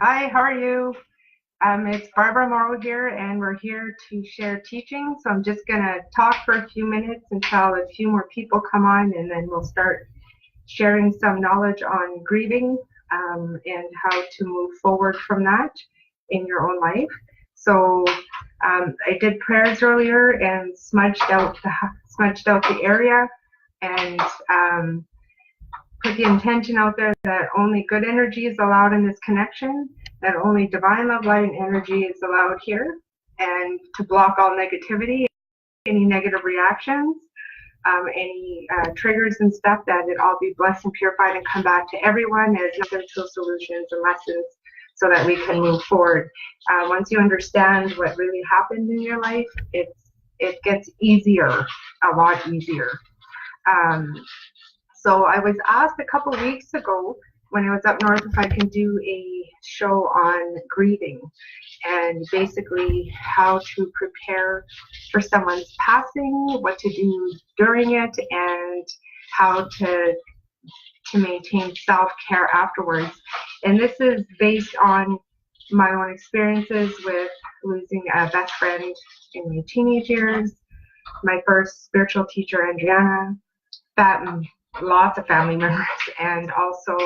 Hi, how are you? It's Barbara Morrow here, and we're here to share teaching. So I'm just going to talk for a few minutes until a few more people come on, and then we'll start sharing some knowledge on grieving and how to move forward from that in your own life. So I did prayers earlier and smudged out the area and put the intention out there that only good energy is allowed in this connection, that only divine love, light, and energy is allowed here, and to block all negativity, any negative reactions, any triggers and stuff, that it all be blessed and purified and come back to everyone as essential solutions and lessons so that we can move forward. Once you understand what really happened in your life, it gets easier, a lot easier. So I was asked a couple weeks ago when I was up north if I can do a show on grieving and basically how to prepare for someone's passing, what to do during it, and how to maintain self-care afterwards. And this is based on my own experiences with losing a best friend in my teenage years, my first spiritual teacher, Andriana, that lots of family members, and also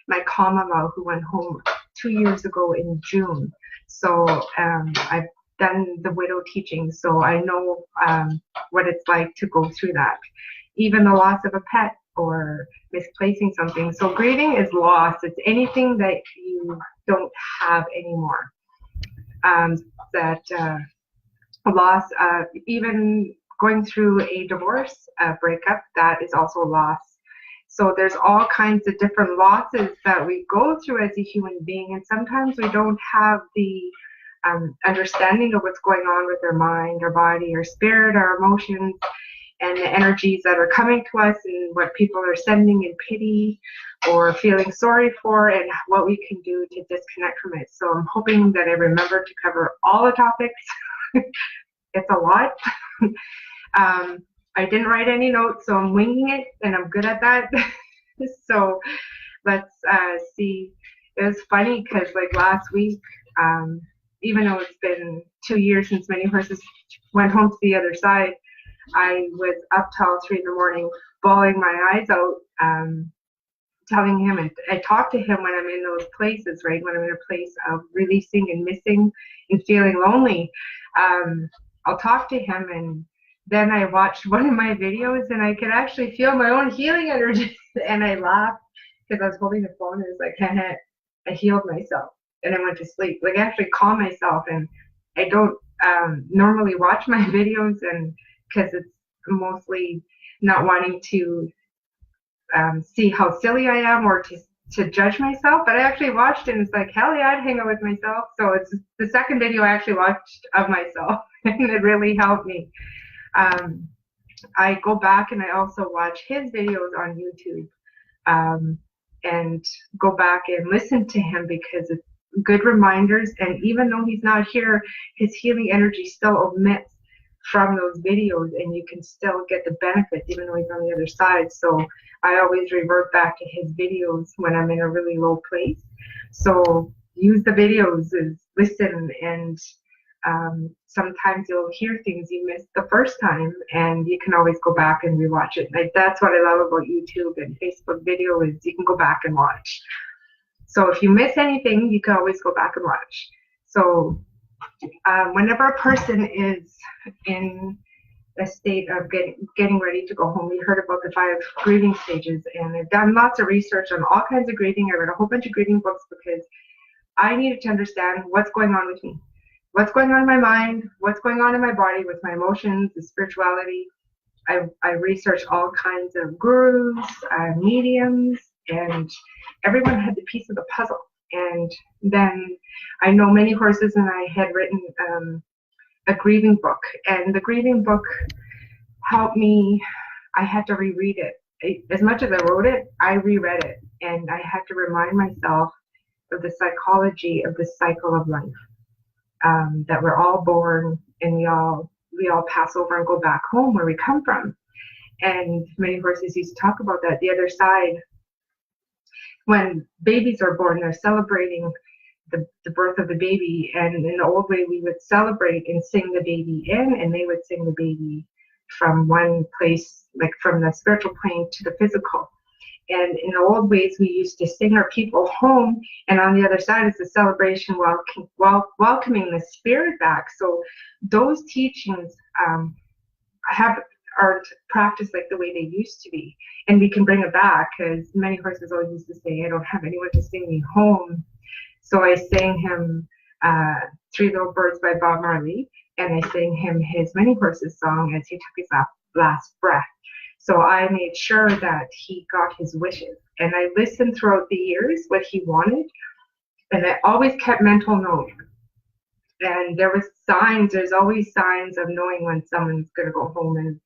my Kamama, who went home 2 years ago in June. So I've done the widow teaching, so I know what it's like to go through that. Even the loss of a pet or misplacing something. So grieving is loss. It's anything that you don't have anymore. Loss, even going through a divorce, breakup, that is also a loss. So there's all kinds of different losses that we go through as a human being, and sometimes we don't have the understanding of what's going on with our mind, our body, our spirit, our emotions, and the energies that are coming to us, and what people are sending in pity or feeling sorry for, and what we can do to disconnect from it. So I'm hoping that I remember to cover all the topics. It's a lot. I didn't write any notes, so I'm winging it, and I'm good at that. So let's see. It was funny because like last week, even though it's been 2 years since Many Horses went home to the other side, I was up till 3 in the morning, bawling my eyes out, telling him, and I talk to him when I'm in those places, right? When I'm in a place of releasing and missing and feeling lonely, I'll talk to him, and then I watched one of my videos and I could actually feel my own healing energy, and I laughed because I was holding the phone and it was like, I healed myself and I went to sleep. Like I actually calm myself, and I don't normally watch my videos, and because it's mostly not wanting to see how silly I am or to judge myself, but I actually watched it and it's like, hell yeah, I'd hang out with myself. So it's the second video I actually watched of myself and it really helped me. I go back and I also watch his videos on YouTube and go back and listen to him because it's good reminders, and even though he's not here, his healing energy still emits from those videos, and you can still get the benefits even though he's on the other side. So I always revert back to his videos when I'm in a really low place. So use the videos, listen, and sometimes you'll hear things you missed the first time, and you can always go back and rewatch it. Like that's what I love about YouTube and Facebook video, is you can go back and watch. So if you miss anything, you can always go back and watch. So whenever a person is in a state of getting ready to go home, we heard about the 5 grieving stages, and I've done lots of research on all kinds of grieving. I read a whole bunch of grieving books because I needed to understand what's going on with me, what's going on in my mind, what's going on in my body with my emotions, the spirituality. I researched all kinds of gurus, mediums, and everyone had the piece of the puzzle. And then I know Many Horses and I had written a grieving book, and the grieving book helped me. I had to reread it. As much as I wrote it, I reread it, and I had to remind myself of the psychology of the cycle of life, that we're all born and we all pass over and go back home where we come from. And Many Horses used to talk about that. The other side, when babies are born, they're celebrating the birth of the baby. And in the old way, we would celebrate and sing the baby in, and they would sing the baby from one place, like from the spiritual plane to the physical. And in the old ways, we used to sing our people home, and on the other side is the celebration while welcoming the spirit back. So those teachings aren't practiced like the way they used to be, and we can bring it back, because many horses always used to say, "I don't have anyone to sing me home." So I sang him Three Little Birds by Bob Marley, and I sang him his Many Horses song as he took his last breath. So I made sure that he got his wishes, and I listened throughout the years what he wanted, and I always kept mental note. And there was signs, there's always signs of knowing when someone's going to go home,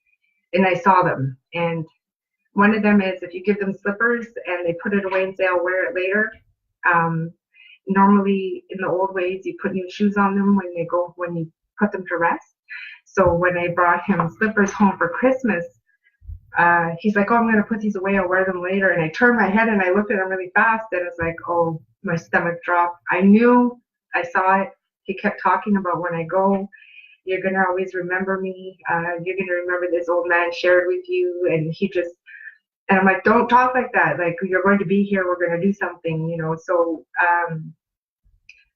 and I saw them. And one of them is if you give them slippers and they put it away and say, "I'll wear it later." Normally in the old ways, you put new shoes on them when you put them to rest. So when I brought him slippers home for Christmas, he's like, "Oh, I'm going to put these away. I'll wear them later." And I turned my head and I looked at him really fast, and it's like, oh, my stomach dropped. I knew, I saw it. He kept talking about, when I go, you're going to always remember me. You're going to remember this old man shared with you. And I'm like, "Don't talk like that. Like, you're going to be here. We're going to do something, you know." So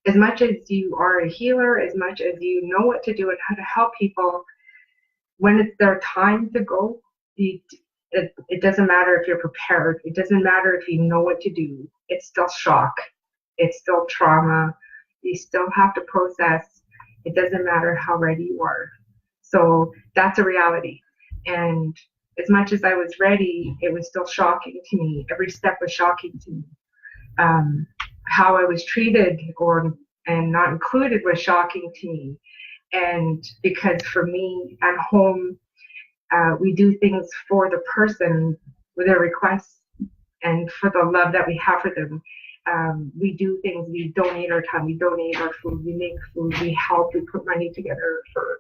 as much as you are a healer, as much as you know what to do and how to help people, when it's their time to go, it doesn't matter if you're prepared. It doesn't matter if you know what to do. It's still shock. It's still trauma. You still have to process. It doesn't matter how ready you are. So that's a reality. And as much as I was ready, it was still shocking to me. Every step was shocking to me. How I was treated and not included was shocking to me. And because for me at home, we do things for the person with their requests and for the love that we have for them. We do things, we donate our time, we donate our food, we make food, we help, we put money together for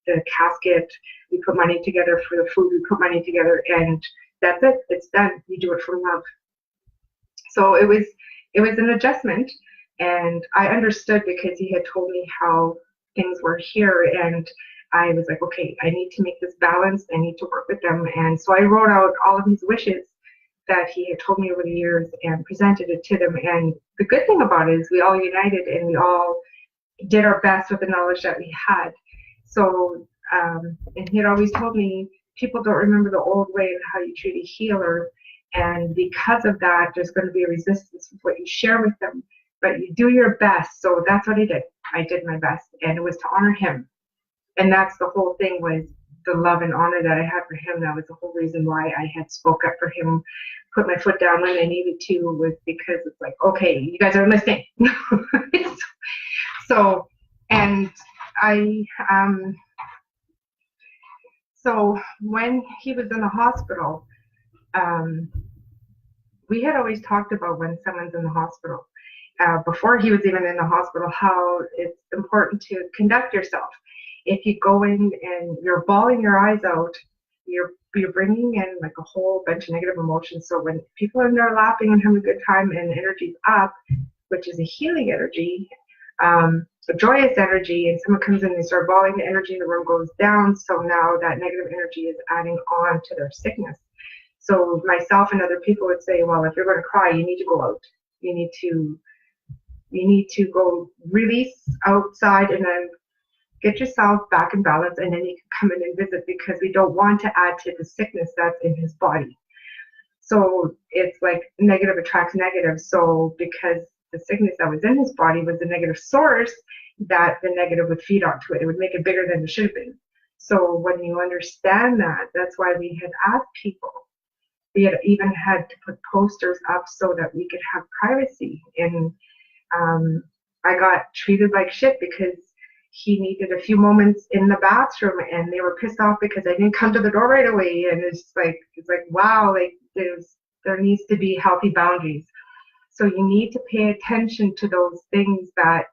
the casket, we put money together for the food, we put money together, and that's it, it's done. We do it for love. So it was an adjustment, and I understood because he had told me how things were here, and I was like, okay, I need to make this balanced, I need to work with them. And so I wrote out all of his wishes that he had told me over the years and presented it to them. And the good thing about it is we all united and we all did our best with the knowledge that we had. So, and he had always told me, people don't remember the old way of how you treat a healer. And because of that, there's going to be a resistance with what you share with them, but you do your best. So that's what I did. I did my best, and it was to honor him. And that's the whole thing, was the love and honor that I had for him. That was the whole reason why I had spoke up for him, put my foot down when I needed to, was because it's like, okay, you guys are listening. So, and so when he was in the hospital, we had always talked about when someone's in the hospital, before he was even in the hospital, how it's important to conduct yourself. If you go in and you're bawling your eyes out, you're bringing in like a whole bunch of negative emotions. So when people are in there laughing and having a good time and the energy's up, which is a healing energy, a joyous energy, and someone comes in and they start bawling, the energy in the room goes down. So now that negative energy is adding on to their sickness. So myself and other people would say, well, if you're going to cry, you need to go out. You need to go release outside and then get yourself back in balance, and then you can come in and visit, because we don't want to add to the sickness that's in his body. So it's like negative attracts negative. So because the sickness that was in his body was a negative source, that the negative would feed onto it. It would make it bigger than it should have been. So when you understand that, that's why we had asked people. We had even had to put posters up so that we could have privacy. And I got treated like shit because he needed a few moments in the bathroom, and they were pissed off because I didn't come to the door right away. And it's like wow, like there needs to be healthy boundaries. So you need to pay attention to those things that,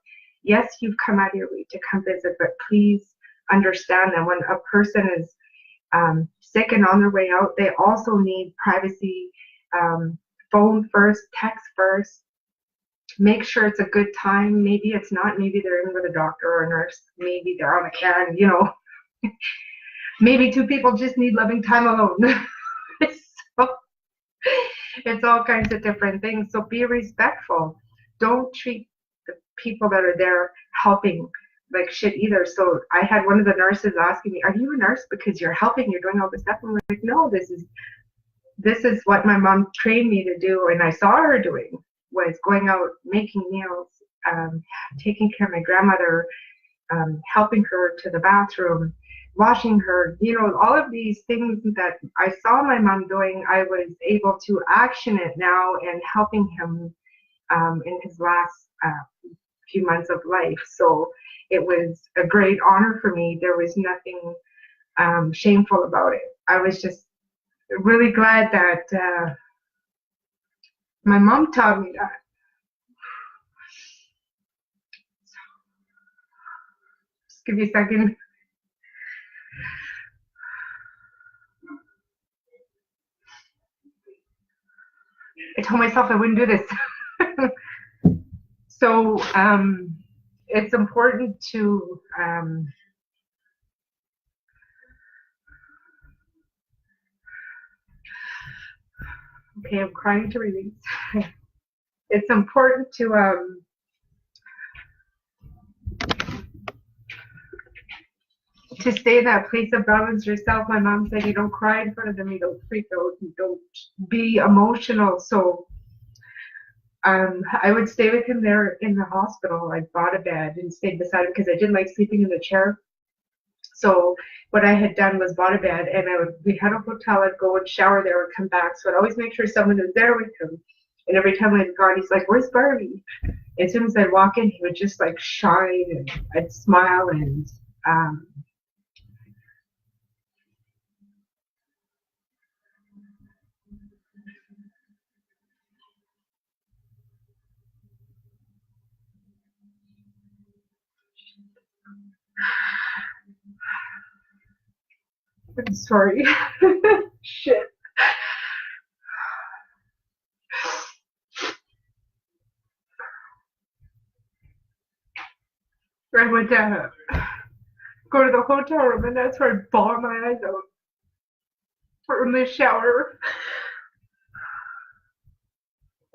yes, you've come out of your way to come visit, but please understand that when a person is sick and on their way out, they also need privacy, phone first, text first, make sure it's a good time. Maybe it's not. Maybe they're in with a doctor or a nurse. Maybe they're on a can, Maybe two people just need loving time alone. So it's all kinds of different things. So be respectful. Don't treat the people that are there helping like shit either. So I had one of the nurses asking me, "Are you a nurse? Because you're helping, you're doing all this stuff." I'm like, "No, this is what my mom trained me to do, and I saw her doing was going out, making meals, taking care of my grandmother, helping her to the bathroom, washing her, all of these things that I saw my mom doing. I was able to action it now and helping him in his last few months of life. So it was a great honor for me. There was nothing shameful about it. I was just really glad that my mom taught me that. Just give me a second. I told myself I wouldn't do this. So it's important to okay, I'm crying to release. It's important to stay in that place of balance yourself. My mom said you don't cry in front of them, you don't freak out, you don't be emotional. So I would stay with him there in the hospital. I bought a bed and stayed beside him because I didn't like sleeping in the chair. So what I had done was bought a bed, and we had a hotel. I'd go and shower there and come back. So I'd always make sure someone was there with him. And every time I'd gone, he's like, "Where's Barbie?" As soon as I'd walk in, he would just like shine, and I'd smile, and I'm sorry. Shit. I would go to the hotel room, and that's where I'd bawl my eyes out. Or in the shower,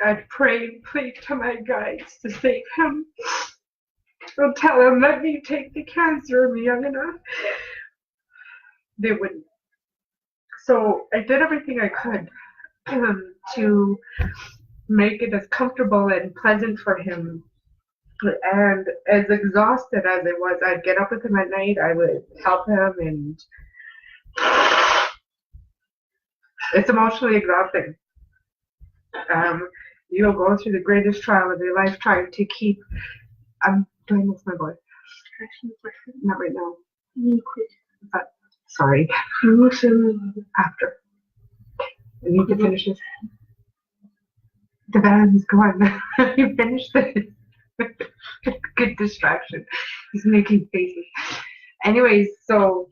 I'd pray and plead to my guides to save him. I'll tell him, "Let me take the cancer of me young enough." They wouldn't. So I did everything I could to make it as comfortable and pleasant for him. And as exhausted as I was, I'd get up with him at night. I would help him, and it's emotionally exhausting. You'll go through the greatest trial of your life trying to keep. I'm doing this, my boy. Not right now. But sorry. After. I need to finish this. The van's gone. You finished this. Good distraction. He's making faces. Anyways, so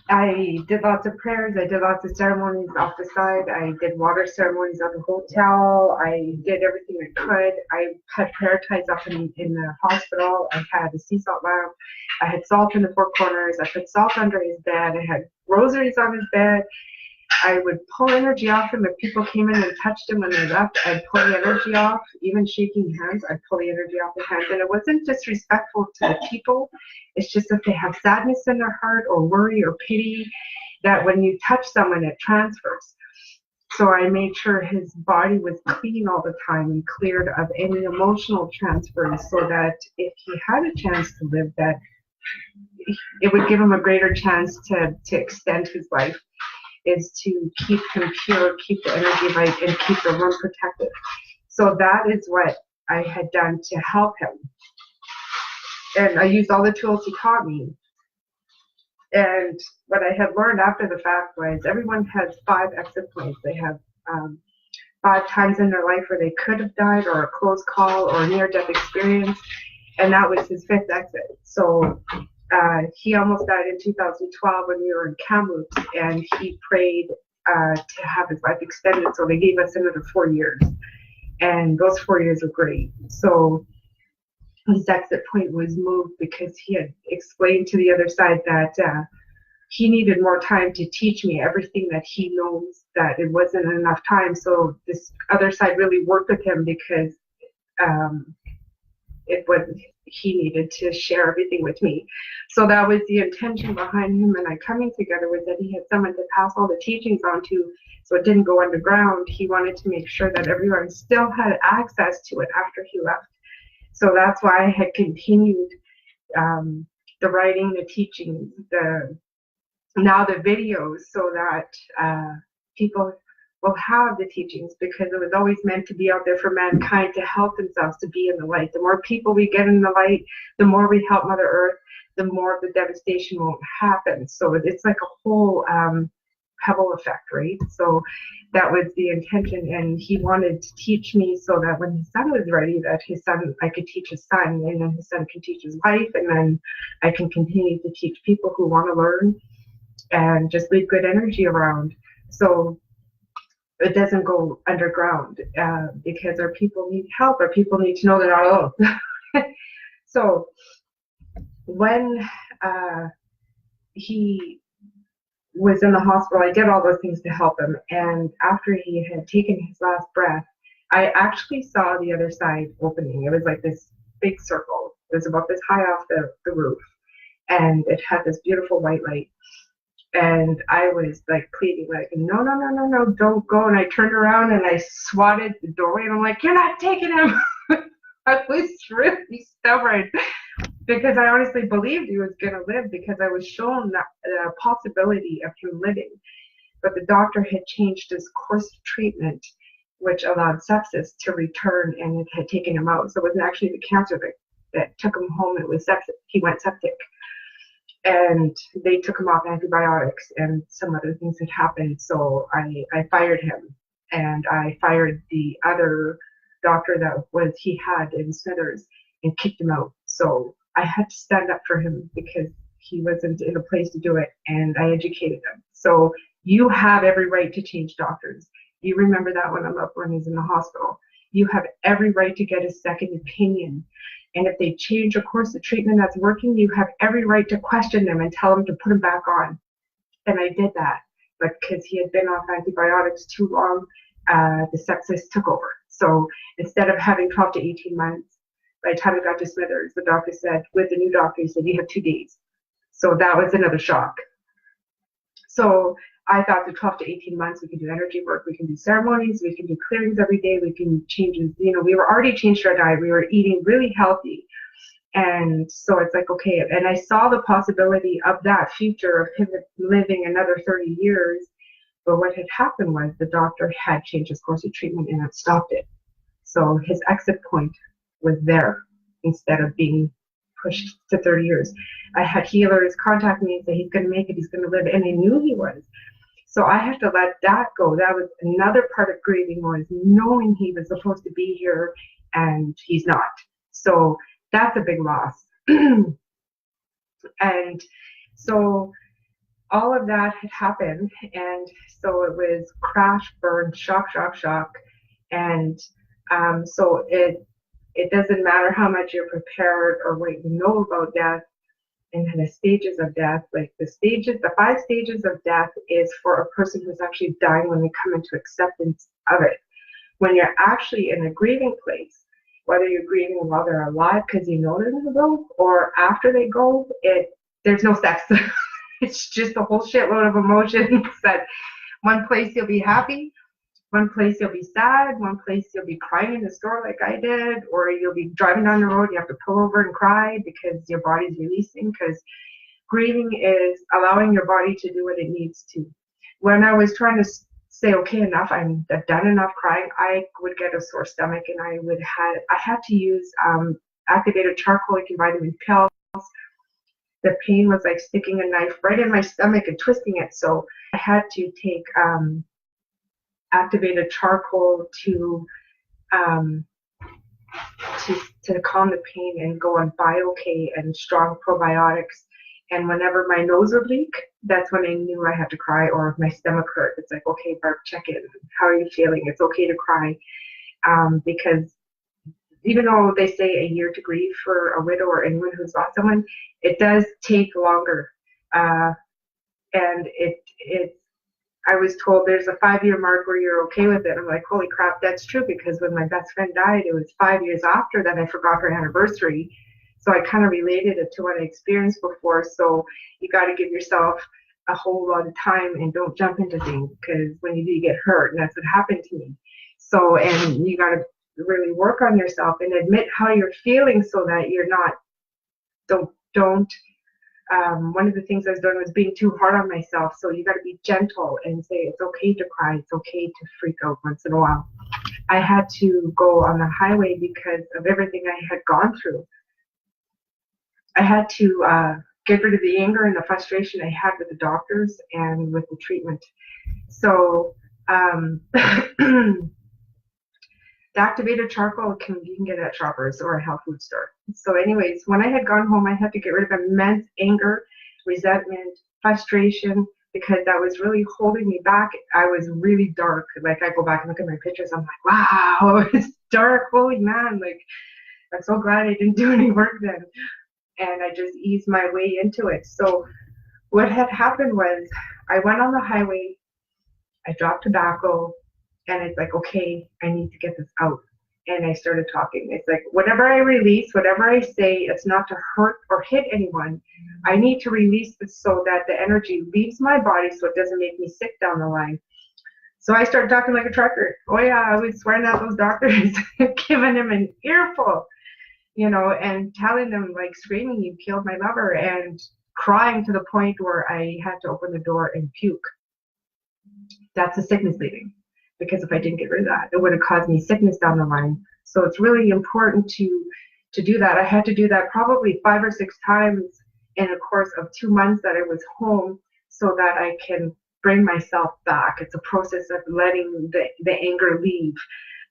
I did lots of prayers. I did lots of ceremonies off the side. I did water ceremonies at the hotel. I did everything I could. I had prayer ties up in the hospital. I had a sea salt lamp. I had salt in the four corners. I put salt under his bed. I had rosaries on his bed. I would pull energy off him. If people came in and touched him when they left, I'd pull the energy off. Even shaking hands, I'd pull the energy off the hands. And it wasn't disrespectful to the people. It's just if they have sadness in their heart or worry or pity, that when you touch someone, it transfers. So I made sure his body was clean all the time and cleared of any emotional transfers, so that if he had a chance to live, that it would give him a greater chance to extend his life, is to keep him pure, keep the energy right, and keep the room protected. So that is what I had done to help him. And I used all the tools he taught me. And what I had learned after the fact was everyone has 5 exit points. They have 5 times in their life where they could have died, or a close call, or a near-death experience. And that was his 5th exit. So he almost died in 2012 when we were in Kamloops, and he prayed to have his life extended, so they gave us another 4 years. And those 4 years were great. So his exit point was moved because he had explained to the other side that he needed more time to teach me everything that he knows, that it wasn't enough time. So this other side really worked with him because um, it was, he needed to share everything with me. So that was the intention behind him and I coming together, was that he had someone to pass all the teachings on to, so it didn't go underground. He wanted to make sure that everyone still had access to it after he left. So that's why I had continued the writing, the teaching, now the videos, so that people will have the teachings, because it was always meant to be out there for mankind to help themselves to be in the light. The more people we get in the light, the more we help Mother Earth, the more the devastation won't happen. So it's like a whole pebble effect, right? So that was the intention, and he wanted to teach me so that when his son was ready, that his son, I could teach his son, and then his son can teach his wife, and then I can continue to teach people who want to learn and just leave good energy around. So it doesn't go underground, because our people need help. Our people need to know they're not alone. So when he was in the hospital, I did all those things to help him. And after he had taken his last breath, I actually saw the other side opening. It was like this big circle. It was about this high off the roof. And it had this beautiful white light. And I was like pleading, like, no, no, no, no, no, don't go. And I turned around and I swatted the doorway, and I'm like, you're not taking him. I was really stubborn because I honestly believed he was going to live, because I was shown the possibility of him living. But the doctor had changed his course of treatment, which allowed sepsis to return, and it had taken him out. So it wasn't actually the cancer that took him home. It was sepsis. He went septic. And they took him off antibiotics, and some other things had happened. So I fired him, and I fired the other doctor that he had in Smithers, and kicked him out. So I had to stand up for him because he wasn't in a place to do it, and I educated him. So you have every right to change doctors. You remember that when he's in the hospital. You have every right to get a second opinion. And if they change a course of treatment that's working, you have every right to question them and tell them to put them back on. And I did that. But because he had been off antibiotics too long, the sepsis took over. So instead of having 12 to 18 months, by the time I got to Smithers, the doctor said, with the new doctor, he said, you have 2 days. So that was another shock. So I thought the 12 to 18 months, we can do energy work, we can do ceremonies, we can do clearings every day, we can change, we were already changed our diet, we were eating really healthy. And so it's like, okay, and I saw the possibility of that future of him living another 30 years. But what had happened was the doctor had changed his course of treatment and it stopped it. So his exit point was there instead of being pushed to 30 years. I had healers contact me and say, he's going to make it, he's going to live. And I knew he was. So I had to let that go. That was another part of grieving, was knowing he was supposed to be here and he's not. So that's a big loss. And so all of that had happened. And so it was crash, burn, shock, shock, shock. And so it doesn't matter how much you're prepared or what you know about death and the stages of death. Like the 5 stages of death is for a person who's actually dying when they come into acceptance of it. When you're actually in a grieving place, whether you're grieving while they're alive because you know they're going to go, or after they go, there's no sex. It's just a whole shitload of emotions that one place you'll be happy, one place you'll be sad, one place you'll be crying in the store like I did, or you'll be driving down the road, you have to pull over and cry because your body's releasing, because grieving is allowing your body to do what it needs to. When I was trying to say, okay, enough, I've done enough crying, I would get a sore stomach, and I had to use activated charcoal and vitamin pills. The pain was like sticking a knife right in my stomach and twisting it, so I had to take activated charcoal to calm the pain and go on BioK and strong probiotics. And whenever my nose would leak, that's when I knew I had to cry, or if my stomach hurt, it's like, okay, Barb, check in. How are you feeling? It's okay to cry. because even though they say a year to grieve for a widow or anyone who's lost someone, it does take longer. And I was told there's a 5-year mark where you're okay with it. I'm like, holy crap, that's true, because when my best friend died, it was 5 years after that I forgot her anniversary. So I kind of related it to what I experienced before. So you got to give yourself a whole lot of time and don't jump into things, because when you do, you get hurt. And that's what happened to me. So, and you got to really work on yourself and admit how you're feeling so that you're not, don't one of the things I was doing was being too hard on myself. So you got to be gentle and say it's okay to cry. It's okay to freak out once in a while. I had to go on the highway because of everything I had gone through. I had to get rid of the anger and the frustration I had with the doctors and with the treatment. So the activated charcoal you can get at Shoppers or a health food store. So anyways, when I had gone home, I had to get rid of immense anger, resentment, frustration, because that was really holding me back. I was really dark. Like, I go back and look at my pictures, I'm like, wow, it's dark, holy man. Like, I'm so glad I didn't do any work then. And I just eased my way into it. So what had happened was I went on the highway, I dropped tobacco, and it's like, okay, I need to get this out. And I started talking. It's like, whatever I release, whatever I say, it's not to hurt or hit anyone. I need to release this so that the energy leaves my body so it doesn't make me sick down the line. So I started talking like a trucker. Oh yeah, I was swearing at those doctors, giving them an earful, and telling them, like, screaming, you killed my lover, and crying to the point where I had to open the door and puke. That's the sickness leaving. Because if I didn't get rid of that, it would have caused me sickness down the line. So it's really important to do that. I had to do that probably 5 or 6 times in a course of 2 months that I was home, so that I can bring myself back. It's a process of letting the anger leave.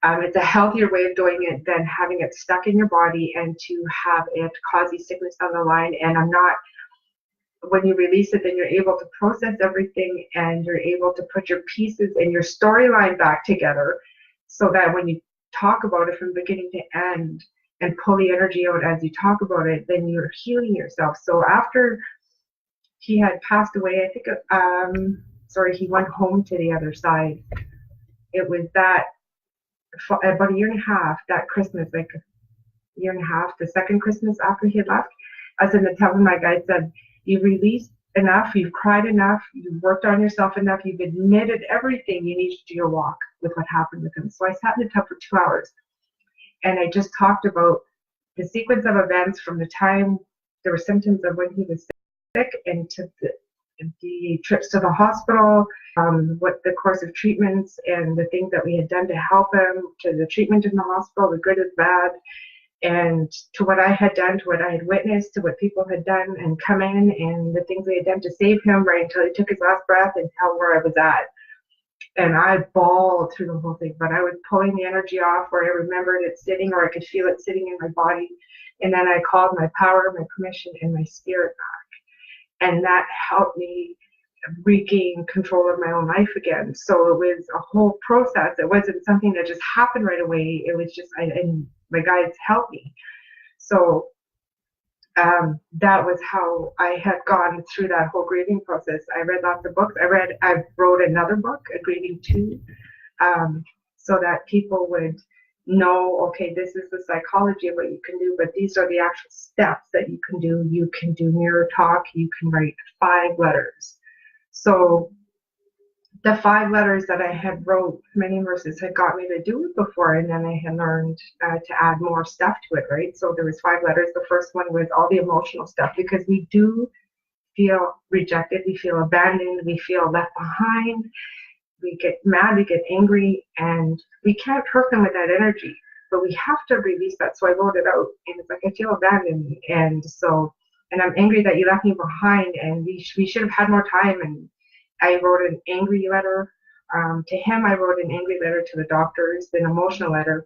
It's a healthier way of doing it than having it stuck in your body and to have it cause you sickness down the line. And when you release it, then you're able to process everything, and you're able to put your pieces and your storyline back together, so that when you talk about it from beginning to end and pull the energy out as you talk about it, then you're healing yourself. So after he had passed away, I think, he went home to the other side. It was that about a year and a half, that Christmas, like a year and a half, the second Christmas after he had left, I was in the tub, and my guide said, you've released enough, you've cried enough, you've worked on yourself enough, you've admitted everything, you need to do your walk with what happened with him. So I sat in the tub for 2 hours, and I just talked about the sequence of events from the time there were symptoms of when he was sick, and to the trips to the hospital, what the course of treatments and the things that we had done to help him, to the treatment in the hospital, the good and bad, and to what I had done, to what I had witnessed, to what people had done and come in, and the things they had done to save him right until he took his last breath, and tell where I was at. And I bawled through the whole thing, but I was pulling the energy off where I remembered it sitting, or I could feel it sitting in my body. And then I called my power, my permission, and my spirit back. And that helped me regain control of my own life again. So it was a whole process. It wasn't something that just happened right away. It was just, and my guides helped me. So that was how I had gone through that whole grieving process. I read lots of books. I wrote another book, a Grieving 2, so that people would know, okay, this is the psychology of what you can do, but these are the actual steps that you can do. You can do mirror talk. You can write 5 letters. So the 5 letters that I had wrote, many verses, had got me to do it before, and then I had learned to add more stuff to it, right? So there was 5 letters. The first one was all the emotional stuff, because we do feel rejected, we feel abandoned, we feel left behind, we get mad, we get angry, and we can't hurt them with that energy, but we have to release that. So I wrote it out, and it's like, I feel abandoned, and I'm angry that you left me behind, and we should have had more time. And I wrote an angry letter to him. I wrote an angry letter to the doctors, an emotional letter.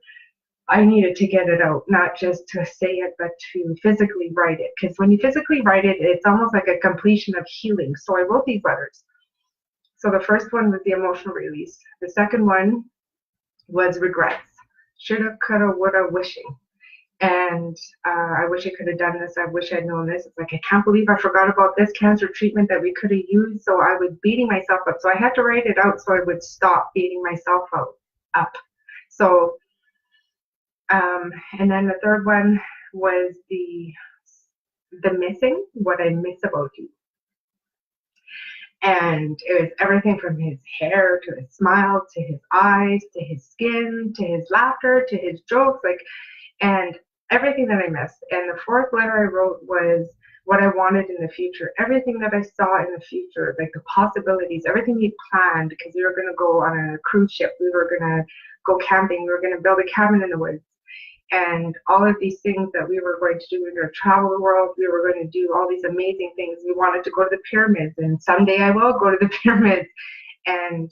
I needed to get it out, not just to say it, but to physically write it. Because when you physically write it, it's almost like a completion of healing. So I wrote these letters. So the first one was the emotional release. The second one was regrets. shoulda, coulda, woulda, wishing. And I wish I could have done this. I wish I'd known this. It's like, I can't believe I forgot about this cancer treatment that we could have used. So I was beating myself up. So I had to write it out so I would stop beating myself up. So, and then the third one was the missing, what I miss about you. And it was everything from his hair to his smile to his eyes to his skin to his laughter to his jokes, like, and everything that I missed. And the fourth letter I wrote was what I wanted in the future, everything that I saw in the future, like the possibilities, everything we planned, because we were going to go on a cruise ship, we were going to go camping, we were going to build a cabin in the woods, and all of these things that we were going to do. We were going to travel the world, we were going to do all these amazing things. We wanted to go to the pyramids, and someday I will go to the pyramids, and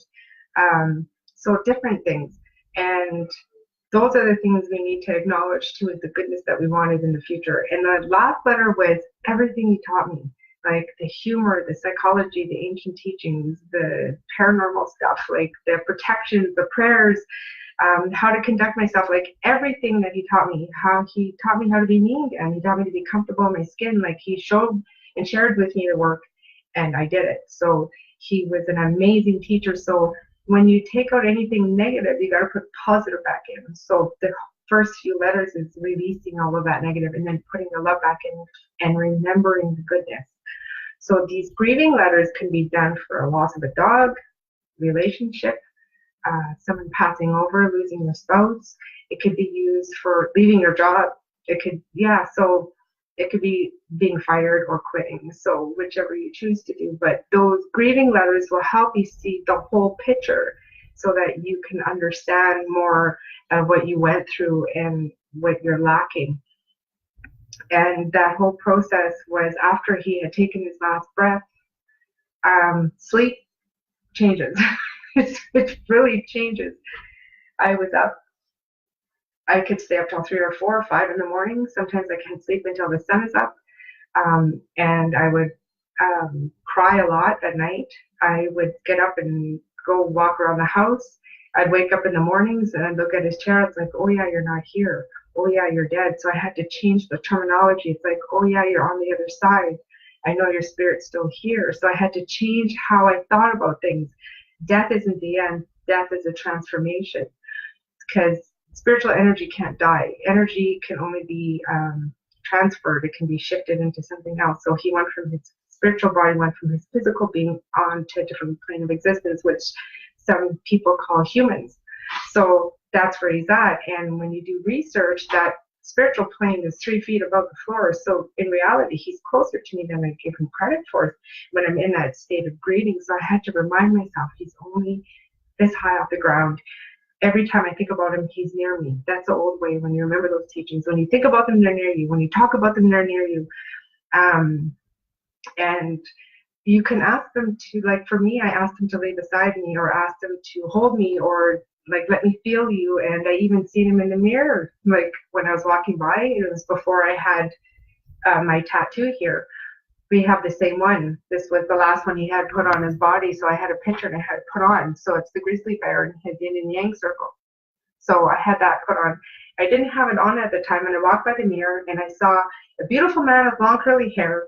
so different things. And those are the things we need to acknowledge too, is the goodness that we wanted in the future. And the last letter was everything he taught me, like the humor, the psychology, the ancient teachings, the paranormal stuff, like the protections, the prayers, how to conduct myself, like everything that he taught me, how he taught me how to be me again. He taught me to be comfortable in my skin. Like, he showed and shared with me the work, and I did it. So he was an amazing teacher. So when you take out anything negative, you got to put positive back in. So the first few letters is releasing all of that negative and then putting the love back in and remembering the goodness. So these grieving letters can be done for a loss of a dog, relationship, someone passing over, losing their spouse. It could be used for leaving your job. It could, so it could be being fired or quitting. So whichever you choose to do. But those grieving letters will help you see the whole picture so that you can understand more of what you went through and what you're lacking. And that whole process was after he had taken his last breath. Sleep changes. It really changes. I was up. I could stay up till 3 or 4 or 5 in the morning. Sometimes I can't sleep until the sun is up. And I would cry a lot at night. I would get up and go walk around the house. I'd wake up in the mornings and I'd look at his chair. It's like, oh yeah, you're not here. Oh yeah, you're dead. So I had to change the terminology. It's like, oh yeah, you're on the other side. I know your spirit's still here. So I had to change how I thought about things. Death isn't the end. Death is a transformation, because spiritual energy can't die. Energy can only be transferred. It can be shifted into something else. So he went from his spiritual body, went from his physical being on to a different plane of existence, which some people call humans. So that's where he's at. And when you do research, that spiritual plane is 3 feet above the floor. So in reality, he's closer to me than I give him credit for when I'm in that state of grieving. So I had to remind myself, he's only this high off the ground. Every time I think about him, he's near me. That's the old way when you remember those teachings. When you think about them, they're near you. When you talk about them, they're near you. And you can ask them to, like for me, I asked him to lay beside me, or asked him to hold me, or like let me feel you. And I even seen him in the mirror, like when I was walking by. It was before I had my tattoo here. We have the same one. This was the last one he had put on his body, so I had a picture and I had it put on. So it's the grizzly bear and his yin and yang circle. So I had that put on. I didn't have it on at the time, and I walked by the mirror and I saw a beautiful man with long curly hair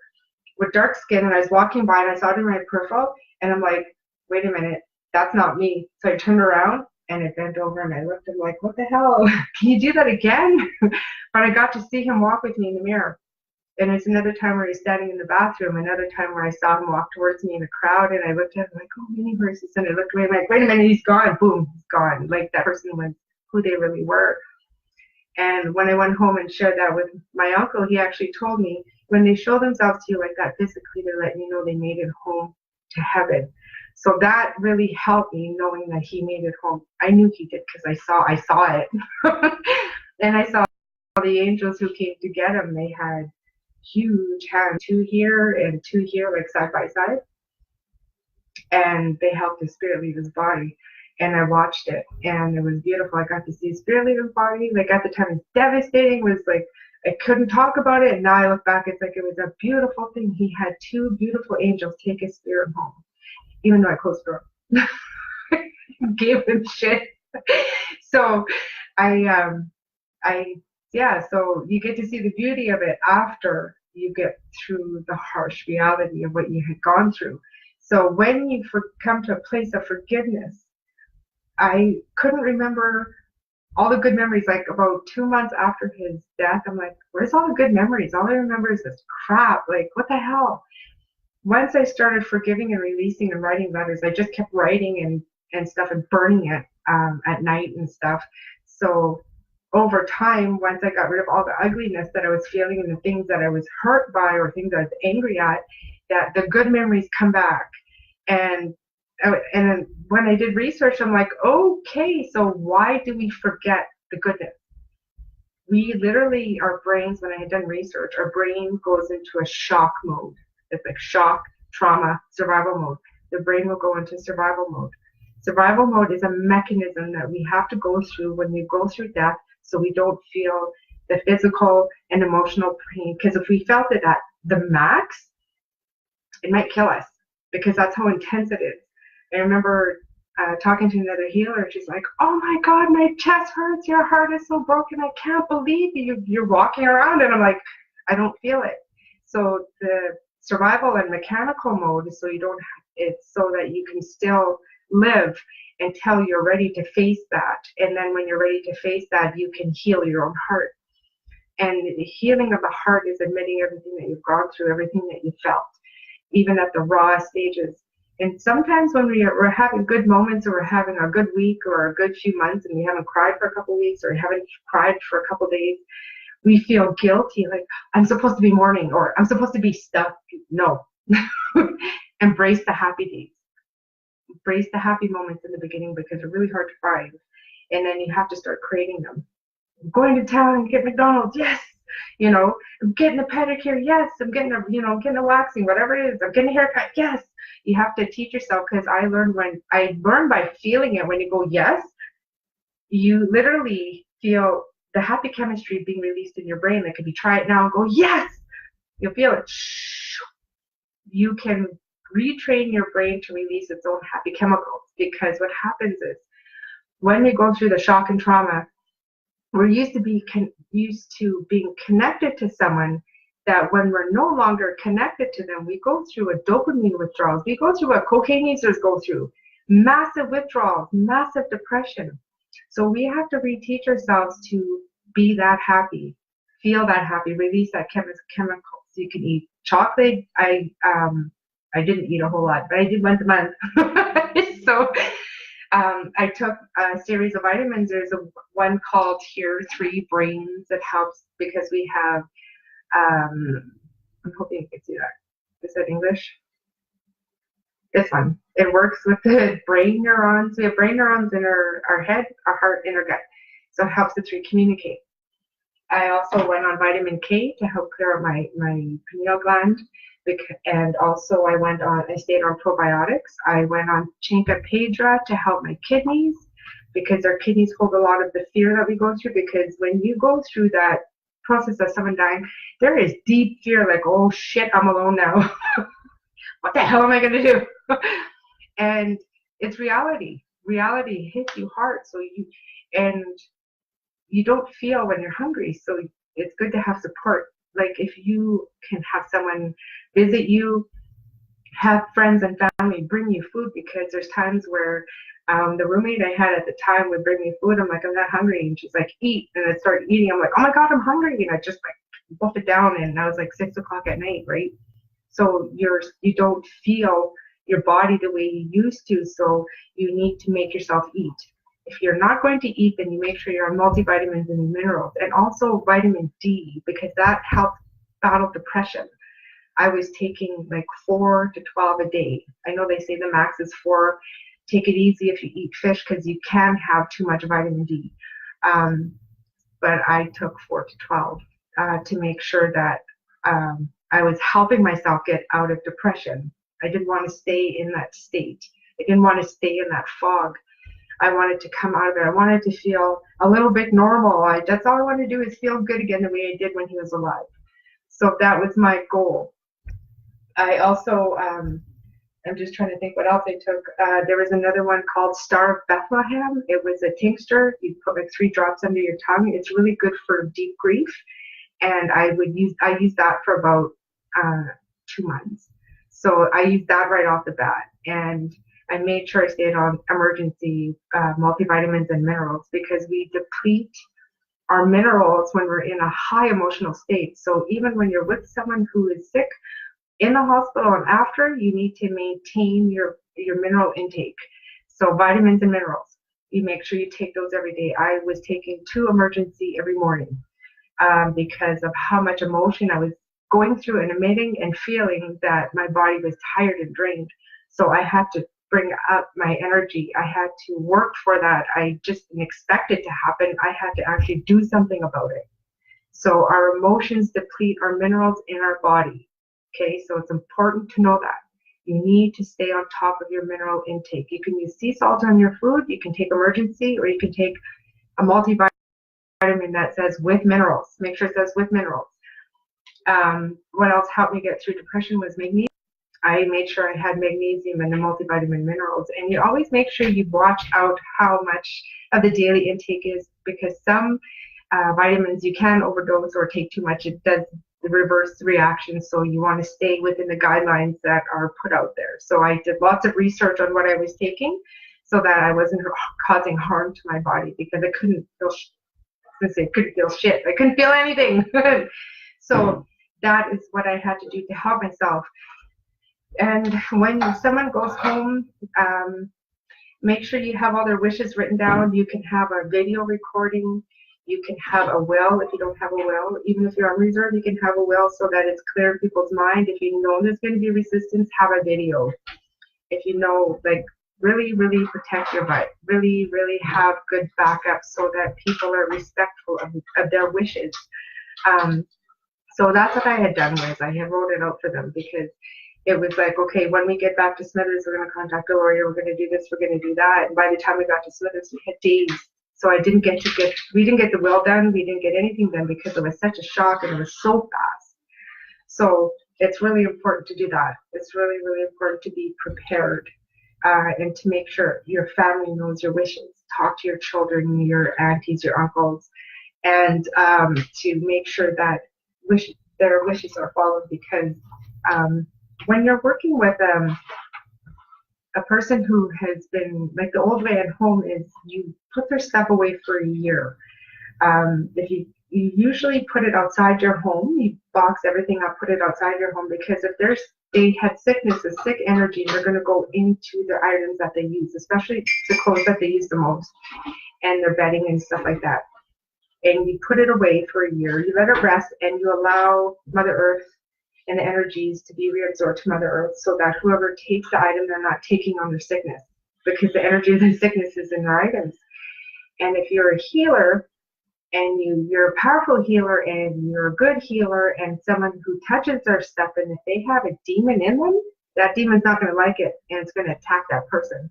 with dark skin, and I was walking by and I saw it in my peripheral, and I'm like, wait a minute, that's not me. So I turned around and I bent over and I looked and I'm like, what the hell? Can you do that again? But I got to see him walk with me in the mirror. And it's another time where he's standing in the bathroom, another time where I saw him walk towards me in a crowd, and I looked at him like, oh, mini horses, and I looked away, I'm like, wait a minute, he's gone. Boom, he's gone. Like that person was who they really were. And when I went home and shared that with my uncle, he actually told me, when they show themselves to you like that physically, they're letting you know they made it home to heaven. So that really helped me, knowing that he made it home. I knew he did because I saw it. And I saw the angels who came to get him. They had huge hands, 2 here and 2 here, like side by side. And they helped his spirit leave his body. And I watched it, and it was beautiful. I got to see his spirit leave his body. Like at the time, it's devastating. It was like I couldn't talk about it. And now I look back, it's like it was a beautiful thing. He had 2 beautiful angels take his spirit home, even though I closed the door. Gave him shit. So I yeah, so you get to see the beauty of it after you get through the harsh reality of what you had gone through. So when you come to a place of forgiveness, I couldn't remember all the good memories. Like about 2 months after his death, I'm like, where's all the good memories? All I remember is this crap. Like, what the hell? Once I started forgiving and releasing and writing letters, I just kept writing and stuff and burning it at night and stuff. So over time, once I got rid of all the ugliness that I was feeling and the things that I was hurt by or things I was angry at, that the good memories come back. And and when I did research, I'm like, okay, so why do we forget the goodness? We literally, our brains, when I had done research, our brain goes into a shock mode. It's like shock, trauma, survival mode. The brain will go into survival mode. Survival mode is a mechanism that we have to go through when we go through death so we don't feel the physical and emotional pain. Because if we felt it at the max, it might kill us because that's how intense it is. I remember talking to another healer. She's like, "Oh my God, my chest hurts. Your heart is so broken. I can't believe you're walking around." And I'm like, "I don't feel it." So the survival and mechanical mode is so you don't. It's so that you can still live until you're ready to face that. And then when you're ready to face that, you can heal your own heart. And the healing of the heart is admitting everything that you've gone through, everything that you felt, even at the raw stages. And sometimes when we're having good moments or we're having a good week or a good few months and we haven't cried for a couple of weeks or haven't cried for a couple of days, we feel guilty, like I'm supposed to be mourning or I'm supposed to be stuck. No. Embrace the happy days. Embrace the happy moments in the beginning because they're really hard to find. And then you have to start creating them. I'm going to town and get McDonald's, yes. I'm getting a pedicure, yes. I'm getting I'm getting a waxing, whatever it is. I'm getting a haircut, yes. You have to teach yourself because I learned by feeling it. When you go yes, you literally feel the happy chemistry being released in your brain. Like if you try it now and go yes, you'll feel it. You can retrain your brain to release its own happy chemicals because what happens is when we go through the shock and trauma, we're used to being connected to someone that when we're no longer connected to them, we go through a dopamine withdrawals. We go through what cocaine users go through, massive withdrawals, massive depression. So we have to reteach ourselves to be that happy, feel that happy, release that chemicals. You can eat chocolate. I didn't eat a whole lot, but I did once a month. So I took a series of vitamins. There's one called Tier 3 Brains that helps because we have, I'm hoping you can see that. Is that English? This one. It works with the brain neurons. We have brain neurons in our head, our heart, and our gut. So it helps the three communicate. I also went on vitamin K to help clear up my pineal gland. And also I stayed on probiotics. I went on Chinkapedra to help my kidneys because our kidneys hold a lot of the fear that we go through, because when you go through that process of someone dying, there is deep fear, like, oh shit, I'm alone now. What the hell am I going to do? And it's reality. Reality hits you hard. So you don't feel when you're hungry. So it's good to have support. Like if you can have someone visit you, have friends and family bring you food, because there's times where the roommate I had at the time would bring me food. I'm like, I'm not hungry. And she's like, eat. And I start eating. I'm like, oh my God, I'm hungry. And I just like wolf it down. And that was like 6 o'clock at night, right? So you don't feel your body the way you used to. So you need to make yourself eat. If you're not going to eat, then you make sure you're on multivitamins and minerals, and also vitamin D, because that helps battle depression. I was taking like 4 to 12 a day. I know they say the max is 4. Take it easy if you eat fish, because you can have too much vitamin D. But I took 4 to 12 to make sure that I was helping myself get out of depression. I didn't want to stay in that state. I didn't want to stay in that fog. I wanted to come out of it. I wanted to feel a little bit normal. That's all I wanted to do is feel good again the way I did when he was alive. So that was my goal. I also I'm just trying to think what else I took. There was another one called Star of Bethlehem. It was a tincture. You put like 3 drops under your tongue. It's really good for deep grief. And I used that for about 2 months. So I used that right off the bat. And I made sure I stayed on emergency multivitamins and minerals, because we deplete our minerals when we're in a high emotional state. So even when you're with someone who is sick in the hospital and after, you need to maintain your mineral intake. So vitamins and minerals, you make sure you take those every day. I was taking 2 emergency every morning because of how much emotion I was going through and emitting, and feeling that my body was tired and drained. So I had to bring up my energy. I had to work for that. I just didn't expect it to happen. I had to actually do something about it. So our emotions deplete our minerals in our body. Okay, so it's important to know that. You need to stay on top of your mineral intake. You can use sea salt on your food, you can take emergency, or you can take a multivitamin that says with minerals. Make sure it says with minerals. What else helped me get through depression was magnesium. I made sure I had magnesium and the multivitamin minerals. And you always make sure you watch out how much of the daily intake is, because some vitamins you can overdose or take too much. It does the reverse reaction. So you want to stay within the guidelines that are put out there. So I did lots of research on what I was taking so that I wasn't causing harm to my body, because I couldn't feel shit. I couldn't feel anything. So that is what I had to do to help myself. And when someone goes home, make sure you have all their wishes written down. You can have a video recording. You can have a will if you don't have a will. Even if you're on reserve, you can have a will so that it's clear in people's mind. If you know there's going to be resistance, have a video. If you know, like, really, really protect your butt. Really, really have good backup so that people are respectful of their wishes. So that's what I had done was I had wrote it out for them, because it was like, okay, when we get back to Smithers, we're going to contact a lawyer, we're going to do this, we're going to do that. And by the time we got to Smithers, we had days. So we didn't get the will done, we didn't get anything done, because it was such a shock and it was so fast. So it's really important to do that. It's really, really important to be prepared and to make sure your family knows your wishes. Talk to your children, your aunties, your uncles, and to make sure that their wishes are followed, because when you're working with a person who has been, like, the old way at home is you put their stuff away for a year. If you usually put it outside your home, you box everything up, put it outside your home, because if they had sickness, a sick energy, they're going to go into the items that they use, especially the clothes that they use the most, and their bedding and stuff like that. And you put it away for a year, you let it rest, and you allow Mother Earth and the energies to be reabsorbed to Mother Earth, so that whoever takes the item, they're not taking on their sickness, because the energy of the sickness is in their items. And if you're a healer, and you're a powerful healer, and you're a good healer, and someone who touches their stuff, and if they have a demon in them, that demon's not going to like it, and it's going to attack that person.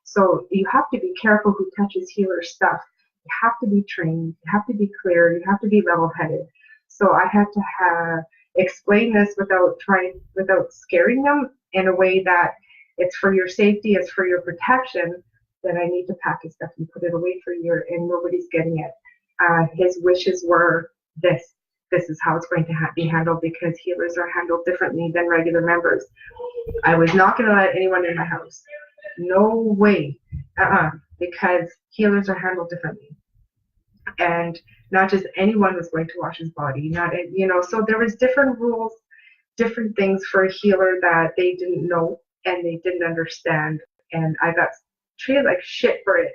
So you have to be careful who touches healer stuff. You have to be trained, you have to be clear, you have to be level-headed. So I had to explain this without scaring them, in a way that it's for your safety, it's for your protection, that I need to pack his stuff and put it away for a year, and nobody's getting it. His wishes were this is how it's going to be handled, because healers are handled differently than regular members. I was not going to let anyone in my house. No way. Because healers are handled differently. And not just anyone was going to wash his body. So there was different rules, different things for a healer that they didn't know and they didn't understand. And I got treated like shit for it.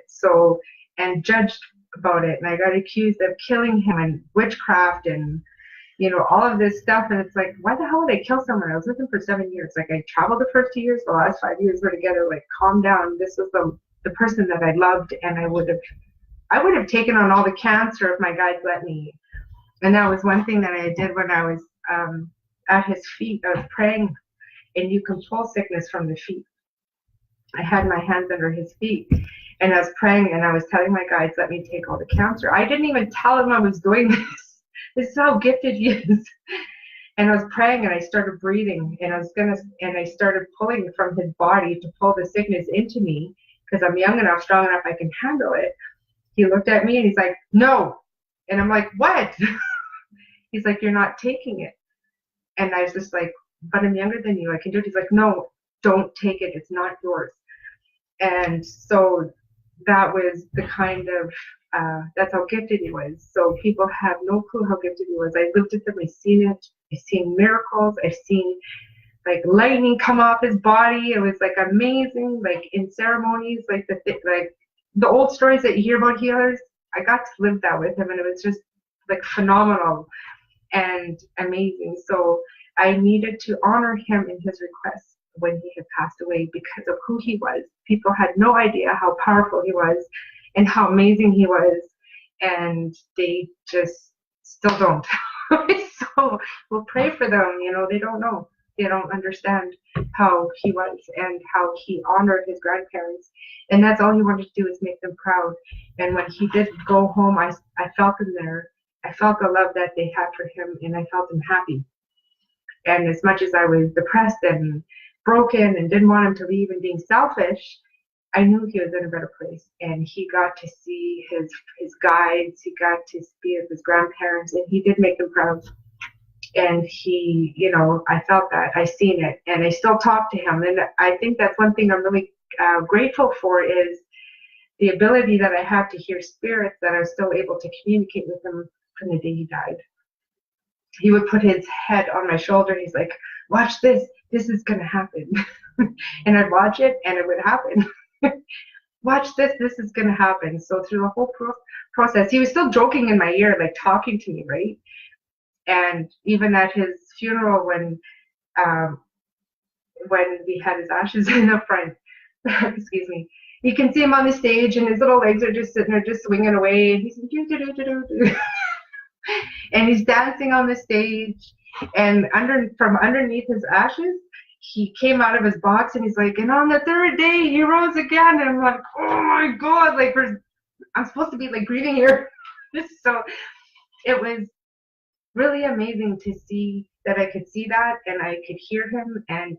And judged about it. And I got accused of killing him and witchcraft and, all of this stuff. And it's like, why the hell would I kill someone? I was with him for 7 years. Like, I traveled the first 2 years, the last 5 years were together. Like, calm down. This was the person that I loved, and I would have taken on all the cancer if my guides let me. And that was one thing that I did when I was at his feet. I was praying, and you control sickness from the feet. I had my hands under his feet, and I was praying, and I was telling my guides, let me take all the cancer. I didn't even tell him I was doing this. This is how gifted he is. And I was praying and I started breathing and I started pulling from his body to pull the sickness into me because I'm young enough, strong enough, I can handle it. He looked at me and he's like, no. And I'm like, what? He's like, you're not taking it. And I was just like, but I'm younger than you. I can do it. He's like, no, don't take it. It's not yours. And so that was the kind of, that's how gifted he was. So people have no clue how gifted he was. I lived with him. I've seen it. I've seen miracles. I've seen like lightning come off his body. It was like amazing. Like in ceremonies, like the old stories that you hear about healers, I got to live that with him, and it was just like phenomenal and amazing. So I needed to honor him in his request when he had passed away because of who he was. People had no idea how powerful he was and how amazing he was, and they just still don't. So we'll pray for them. You know, they don't know. They don't understand how he was and how he honored his grandparents. And that's all he wanted to do, is make them proud. And when he did go home, I felt him there. I felt the love that they had for him, and I felt him happy. And as much as I was depressed and broken and didn't want him to leave and being selfish, I knew he was in a better place. And he got to see his guides. He got to be with his grandparents, and he did make them proud. And he, you know, I felt that. I seen it, and I still talk to him. And I think that's one thing I'm really grateful for, is the ability that I have to hear spirits, that I'm still able to communicate with him from the day he died. He would put his head on my shoulder. He's like, watch this. This is going to happen. And I'd watch it, and it would happen. Watch this. This is going to happen. So through the whole process, he was still joking in my ear, like talking to me, right? And even at his funeral, when we had his ashes in the front, excuse me, you can see him on the stage, and his little legs are just sitting there, just swinging away, and he's and he's dancing on the stage, and from underneath his ashes, he came out of his box, and he's like, and on the third day, he rose again. And I'm like, oh my God, like I'm supposed to be like grieving here. So it was really amazing to see that I could see that, and I could hear him, and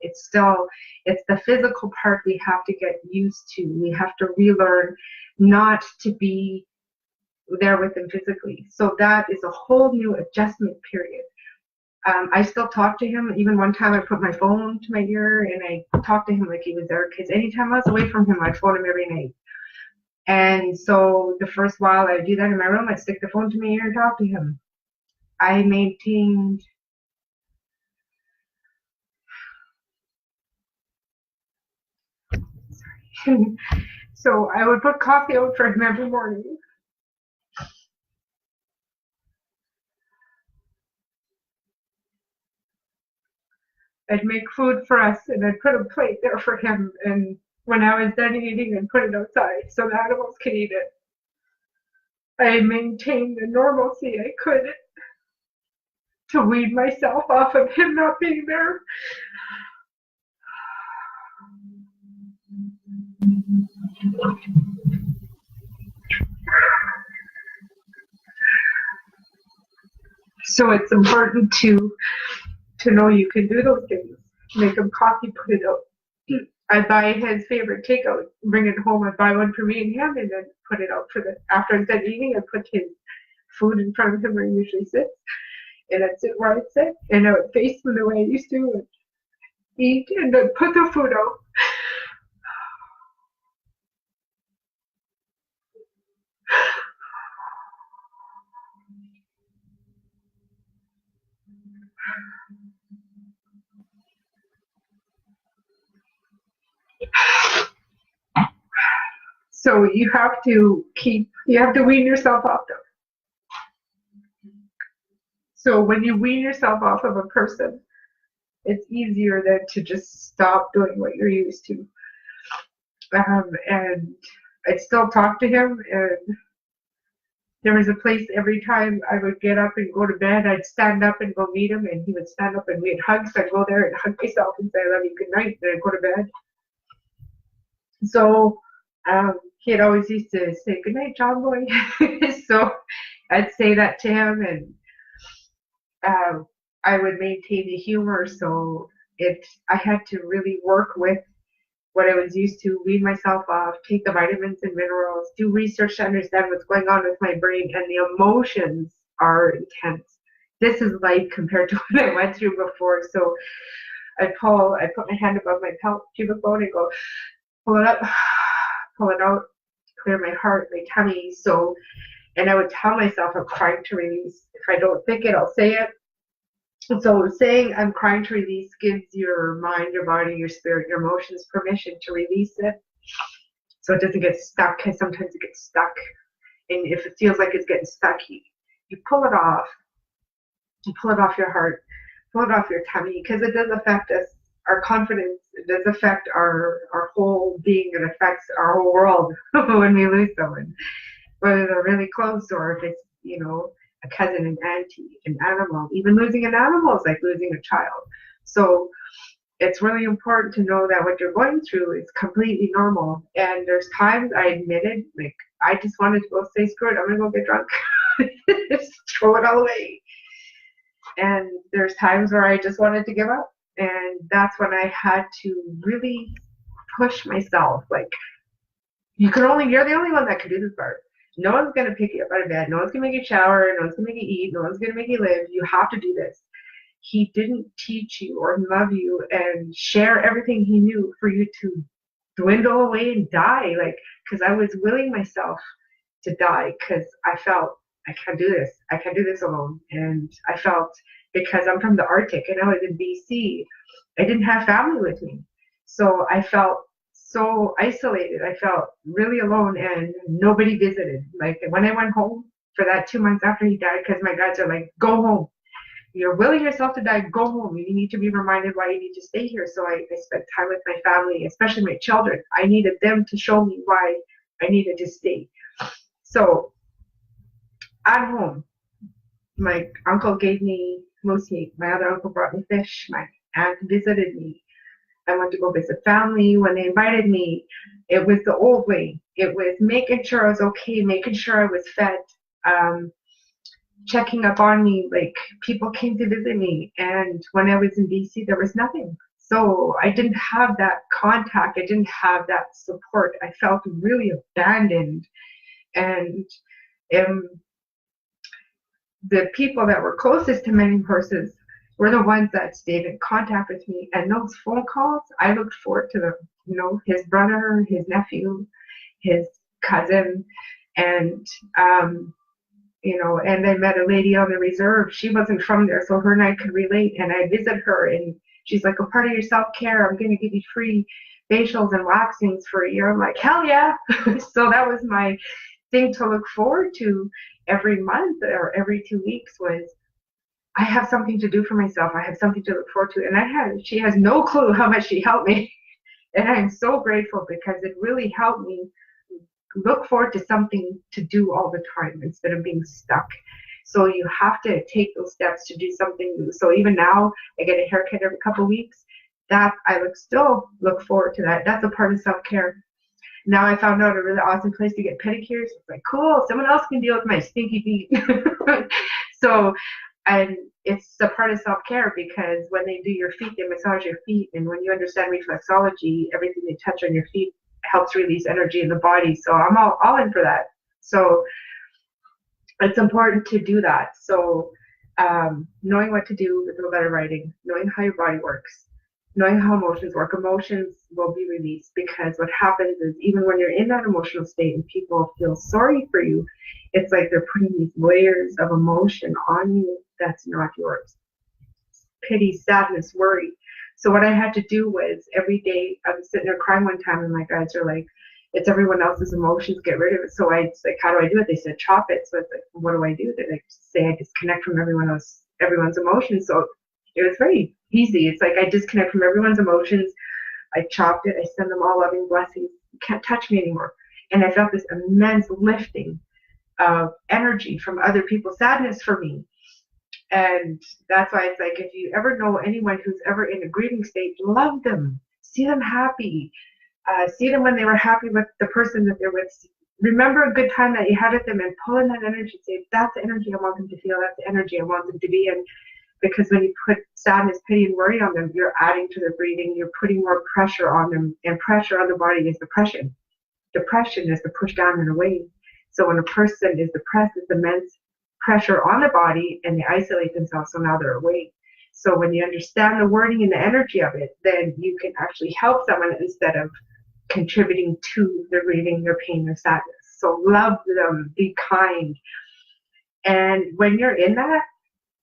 it's the physical part we have to get used to. We have to relearn not to be there with him physically. So that is a whole new adjustment period. I still talk to him. Even one time I put my phone to my ear and I talked to him like he was there, because anytime I was away from him, I'd phone him every night. And so the first while I do that in my room, I'd stick the phone to my ear and talk to him. I maintained so I would put coffee out for him every morning. I'd make food for us, and I'd put a plate there for him, and when I was done eating, I'd put it outside so the animals could eat it. I maintained the normalcy I could to wean myself off of him not being there. So it's important to know you can do those things. Make him coffee, put it out. I buy his favorite takeout, bring it home. I buy one for me and him, and then put it out after I'm done eating. I put his food in front of him where he usually sits, and I'd sit where I'd sit, and I would face him the way I used to, and eat, and then put the food out. So you have to wean yourself off them. So when you wean yourself off of a person, it's easier than to just stop doing what you're used to. And I'd still talk to him, and there was a place every time I would get up and go to bed, I'd stand up and go meet him, and he would stand up and we'd hug. So I'd go there and hug myself and say, I love you, good night, and I'd go to bed. So he'd always used to say, good night, John boy. So I'd say that to him, and I would maintain the humor. So I had to really work with what I was used to, wean myself off, take the vitamins and minerals, do research to understand what's going on with my brain, and the emotions are intense. This is light compared to what I went through before. So I put my hand above my pubic bone and go, pull it up, pull it out, clear my heart, my tummy. So, and I would tell myself I'm crying to release. If I don't think it, I'll say it. So saying I'm crying to release gives your mind, your body, your spirit, your emotions permission to release it. So it doesn't get stuck, because sometimes it gets stuck. And if it feels like it's getting stuck, you pull it off. You pull it off your heart, pull it off your tummy, because it does affect us, our confidence. It does affect our whole being. It affects our whole world when we lose someone, whether they're really close or if it's, a cousin, an auntie, an animal. Even losing an animal is like losing a child. So it's really important to know that what you're going through is completely normal. And there's times I admitted, like, I just wanted to go say, screw it, I'm going to go get drunk. Just throw it all away. And there's times where I just wanted to give up. And that's when I had to really push myself. Like, you're the only one that can do this part. No one's going to pick you up out of bed. No one's going to make you shower. No one's going to make you eat. No one's going to make you live. You have to do this. He didn't teach you or love you and share everything he knew for you to dwindle away and die. Like, because I was willing myself to die, because I felt I can't do this. I can't do this alone. And I felt, because I'm from the Arctic and I was in BC, I didn't have family with me. So I felt so isolated. I felt really alone, and nobody visited. Like, when I went home for that 2 months after he died, because my guides are like, go home. You're willing yourself to die, go home. You need to be reminded why you need to stay here. So I spent time with my family, especially my children. I needed them to show me why I needed to stay. So at home, my uncle gave me moose meat. My other uncle brought me fish. My aunt visited me. I went to go visit family. When they invited me, it was the old way. It was making sure I was okay, making sure I was fed, checking up on me. Like, people came to visit me. And when I was in BC, there was nothing. So I didn't have that contact. I didn't have that support. I felt really abandoned. And the people that were closest to many horses were the ones that stayed in contact with me. And those phone calls, I looked forward to them. His brother, his nephew, his cousin, and and I met a lady on the reserve. She wasn't from there, so her and I could relate. And I visit her, and she's like, a part of your self-care, I'm going to give you free facials and waxings for a year. I'm like, hell yeah. So that was my thing to look forward to every month or every 2 weeks, was I have something to do for myself. I have something to look forward to. And she has no clue how much she helped me. And I'm so grateful, because it really helped me look forward to something to do all the time instead of being stuck. So you have to take those steps to do something new. So even now, I get a haircut every couple of weeks. That I still look forward to that. That's a part of self-care. Now I found out a really awesome place to get pedicures. It's like, cool, someone else can deal with my stinky feet. So, and it's a part of self-care, because when they do your feet, they massage your feet. And when you understand reflexology, everything they touch on your feet helps release energy in the body. So I'm all in for that. So it's important to do that. So knowing what to do with the letter writing, knowing how your body works, knowing how emotions work. Emotions will be released, because what happens is, even when you're in that emotional state and people feel sorry for you, it's like they're putting these layers of emotion on you that's not yours. Pity, sadness, worry. So what I had to do was, every day I was sitting there crying one time, and my guides are like, it's everyone else's emotions, get rid of it. So I was like, how do I do it? They said, chop it. So I was like, what do I do? They like say I disconnect from everyone's emotions. So it was very easy. It's like I disconnect from everyone's emotions. I chopped it. I send them all loving blessings. You can't touch me anymore. And I felt this immense lifting of energy from other people's sadness for me. And that's why it's like, if you ever know anyone who's ever in a grieving state, love them. See them happy. See them when they were happy with the person that they're with. Remember a good time that you had with them, and pull in that energy. Say, that's the energy I want them to feel. That's the energy I want them to be in. because when you put sadness, pity, and worry on them, you're adding to their breathing, you're putting more pressure on them, and pressure on the body is depression. Depression is the push down and away. So when a person is depressed, it's immense pressure on the body, and they isolate themselves, so now they're away. So when you understand the wording and the energy of it, then you can actually help someone instead of contributing to their grieving, their pain, their sadness. So love them, be kind. And when you're in that,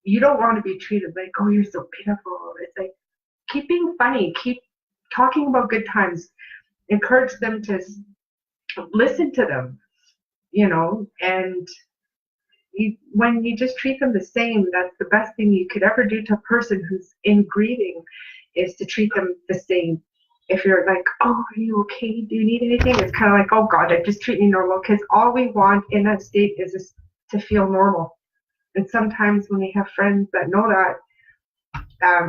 you don't want to be treated like, oh, you're so pitiful. It's like, keep being funny, keep talking about good times, encourage them to listen to them, and when you just treat them the same, that's the best thing you could ever do to a person who's in grieving, is to treat them the same. If you're like, oh, are you okay? Do you need anything? It's kind of like, oh God, just treat me normal, because all we want in that state is just to feel normal. And sometimes when we have friends that know that,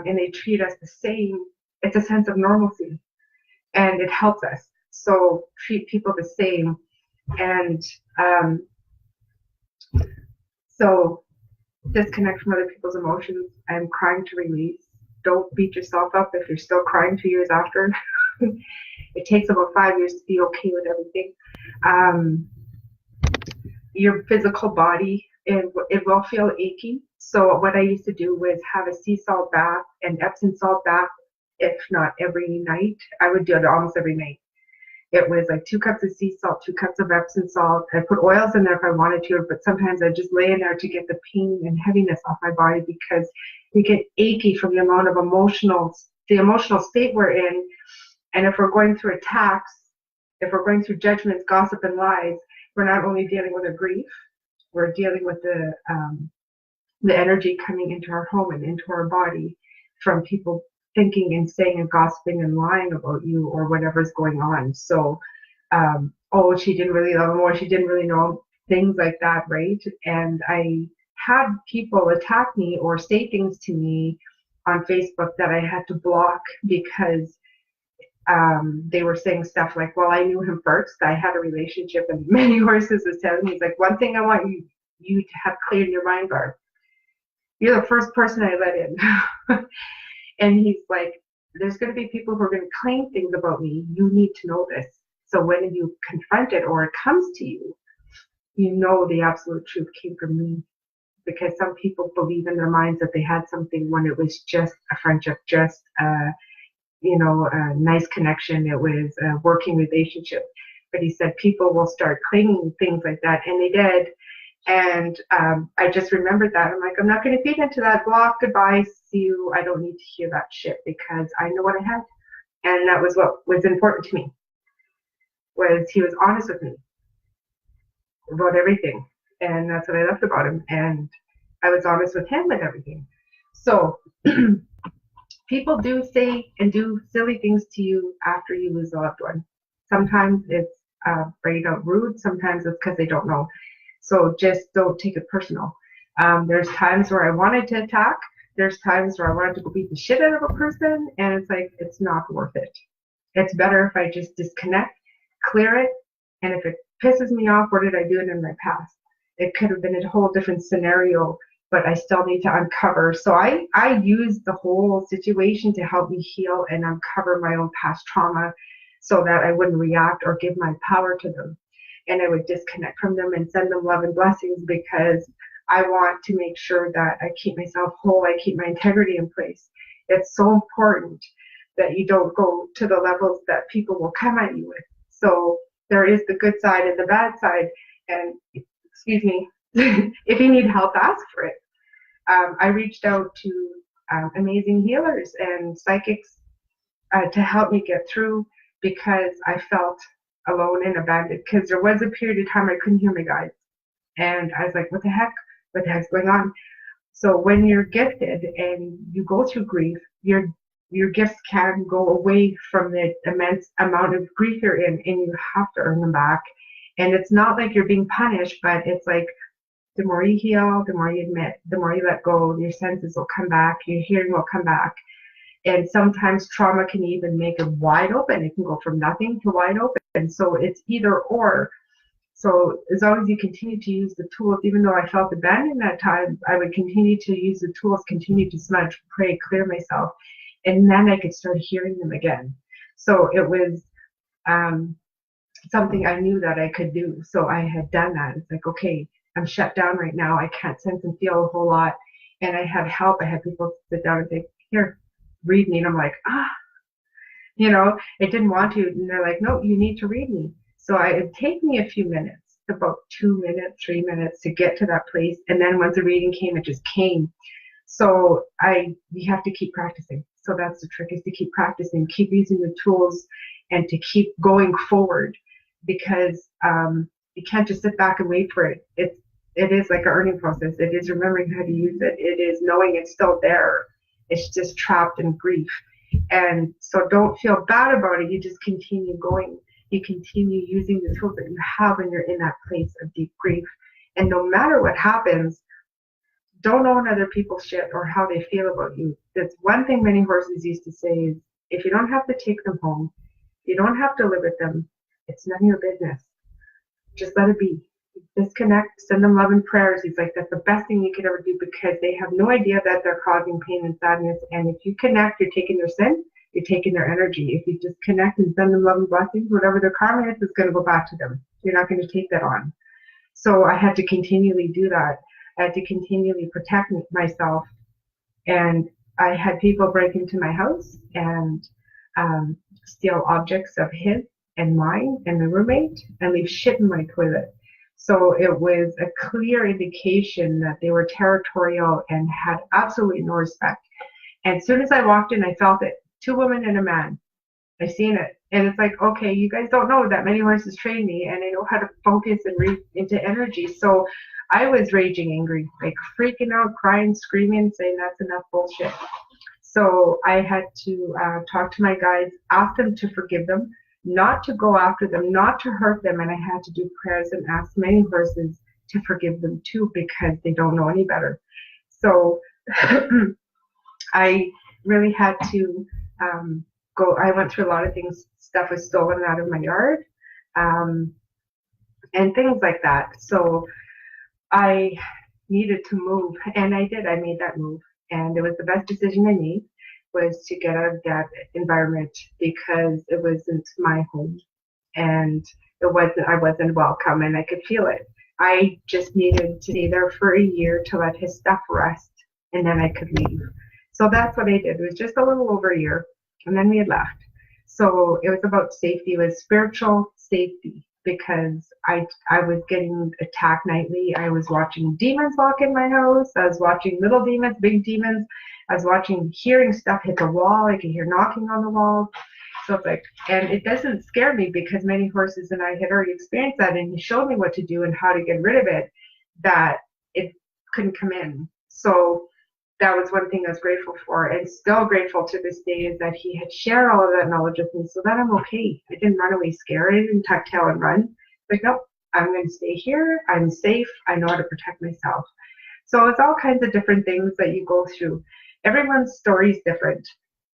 and they treat us the same, it's a sense of normalcy, and it helps us. So treat people the same, and so disconnect from other people's emotions and crying to release. Don't beat yourself up if you're still crying 2 years after. It takes about 5 years to be okay with everything. Your physical body, it will feel achy. So what I used to do was have a sea salt bath and Epsom salt bath, if not every night. I would do it almost every night. It was like 2 cups of sea salt, 2 cups of Epsom salt. I put oils in there if I wanted to, but sometimes I just lay in there to get the pain and heaviness off my body, because we get achy from the amount of the emotional state we're in. And if we're going through attacks, if we're going through judgments, gossip, and lies, we're not only dealing with a grief, we're dealing with the energy coming into our home and into our body from people thinking and saying and gossiping and lying about you or whatever's going on. So, oh, she didn't really love him, or she didn't really know him, things like that, right? And I had people attack me or say things to me on Facebook that I had to block, because they were saying stuff like, well, I knew him first, I had a relationship, and many horses was telling me, he's like, one thing I want you to have clear in your mind, Barb, you're the first person I let in. And he's like, there's going to be people who are going to claim things about me. You need to know this. So when you confront it or it comes to you, you know the absolute truth came from me. Because some people believe in their minds that they had something when it was just a friendship, just a nice connection. It was a working relationship. But he said people will start claiming things like that, and they did. And I just remembered that. I'm like, I'm not going to feed into that. Block, goodbye, see you. I don't need to hear that shit, because I know what I had. And that was what was important to me, was he was honest with me about everything. And that's what I loved about him. And I was honest with him with everything. So people do say and do silly things to you after you lose a loved one. Sometimes it's straight out rude. Sometimes it's because they don't know. So just don't take it personal. There's times where I wanted to attack. There's times where I wanted to go beat the shit out of a person, and it's like, it's not worth it. It's better if I just disconnect, clear it, and if it pisses me off, what did I do in my past? It could have been a whole different scenario, but I still need to uncover. So I use the whole situation to help me heal and uncover my own past trauma, so that I wouldn't react or give my power to them. And I would disconnect from them and send them love and blessings, because I want to make sure that I keep myself whole, I keep my integrity in place. It's so important that you don't go to the levels that people will come at you with. So there is the good side and the bad side. And excuse me, if you need help, ask for it. I reached out to amazing healers and psychics to help me get through, because I felt alone and abandoned, because there was a period of time I couldn't hear my guides, and I was like, what the heck's going on? So when you're gifted and you go through grief, your gifts can go away from the immense amount of grief you're in, and you have to earn them back. And it's not like you're being punished, but it's like, the more you heal, the more you admit, the more you let go, your senses will come back, your hearing will come back. And sometimes trauma can even make it wide open. It can go from nothing to wide open. So it's either or. So as long as you continue to use the tools, even though I felt abandoned that time, I would continue to use the tools, continue to smudge, pray, clear myself, and then I could start hearing them again. So it was something I knew that I could do. So I had done that. It's like, okay, I'm shut down right now. I can't sense and feel a whole lot. And I had help. I had people sit down and say, here, read me. And I'm like, it didn't want to. And they're like, no, you need to read me. So it'd take me a few minutes, about 2 minutes, 3 minutes to get to that place. And then once the reading came, it just came. So you have to keep practicing. So that's the trick, is to keep practicing, keep using the tools, and to keep going forward, because you can't just sit back and wait for it. It is like an earning process. It is remembering how to use it. It is knowing it's still there. It's just trapped in grief. And so don't feel bad about it. You just continue going. You continue using the tools that you have when you're in that place of deep grief. And no matter what happens, don't own other people's shit or how they feel about you. That's one thing many horses used to say is, if you don't have to take them home, you don't have to live with them, it's none of your business. Just let it be. Disconnect, send them love and prayers. He's like, that's the best thing you could ever do, because they have no idea that they're causing pain and sadness. And if you connect, you're taking their sin, you're taking their energy. If you just connect and send them love and blessings, whatever their karma is going to go back to them. You're not going to take that on. So I had to continually do that. I had to continually protect myself. And I had people break into my house and steal objects of his and mine and the roommate and leave shit in my toilet. So it was a clear indication that they were territorial and had absolutely no respect. And as soon as I walked in, I felt it. 2 women and a man. I seen it. And it's like, okay, you guys don't know that many horses train me, and I know how to focus and read into energy. So I was raging angry, like freaking out, crying, screaming, saying that's enough bullshit. So I had to talk to my guides, ask them to forgive them, not to go after them, not to hurt them. And I had to do prayers and ask many horses to forgive them too, because they don't know any better. So I really had to go. I went through a lot of things. Stuff was stolen out of my yard, and things like that. So I needed to move, and I did. I made that move, and it was the best decision I made, was to get out of that environment, because it wasn't my home, and I wasn't welcome, and I could feel it. I just needed to stay there for a year to let his stuff rest, and then I could leave. So that's what I did. It was just a little over a year, and then we had left. So it was about safety. It was spiritual safety, because I was getting attacked nightly. I was watching demons walk in my house. I was watching little demons, big demons. I was hearing stuff hit the wall. I could hear knocking on the wall. So it's like, and it doesn't scare me, because many horses and I had already experienced that, and he showed me what to do and how to get rid of it, that it couldn't come in. So that was one thing I was grateful for, and still grateful to this day, is that he had shared all of that knowledge with me, so that I'm okay. I didn't run away scared. I didn't tuck tail and run. Like, nope, I'm going to stay here. I'm safe. I know how to protect myself. So it's all kinds of different things that you go through. Everyone's story is different.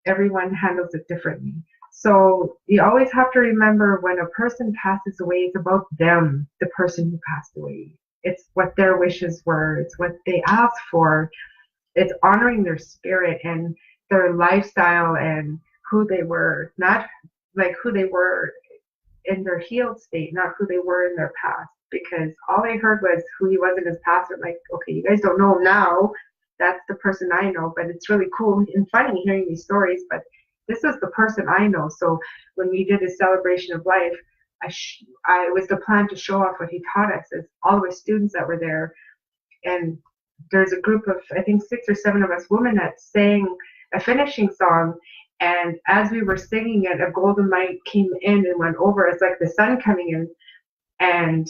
Everyone handles it differently. So you always have to remember, when a person passes away, it's about them, the person who passed away. It's what their wishes were. It's what they asked for. It's honoring their spirit and their lifestyle and who they were, not like who they were in their healed state, not who they were in their past. Because all I heard was who he was in his past. I'm like, okay, you guys don't know him now. That's the person I know. But it's really cool and funny hearing these stories. But this is the person I know. So when we did a celebration of life, it was the plan to show off what he taught us, as all of us students that were there. And there's a group of, I think, 6 or 7 of us women that sang a finishing song. And as we were singing it, a golden light came in and went over. It's like the sun coming in. And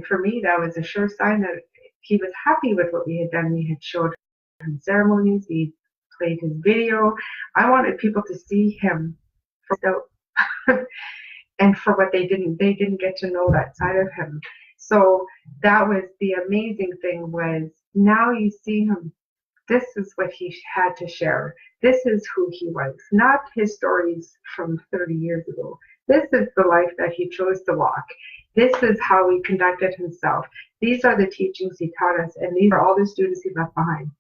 for me, that was a sure sign that he was happy with what we had done. We had showed him ceremonies. We played his video. I wanted people to see him and for what they didn't get to know that side of him. So that was the amazing thing, was now you see him. This is what he had to share. This is who he was, not his stories from 30 years ago. This is the life that he chose to walk. This is how he conducted himself. These are the teachings he taught us, and these are all the students he left behind.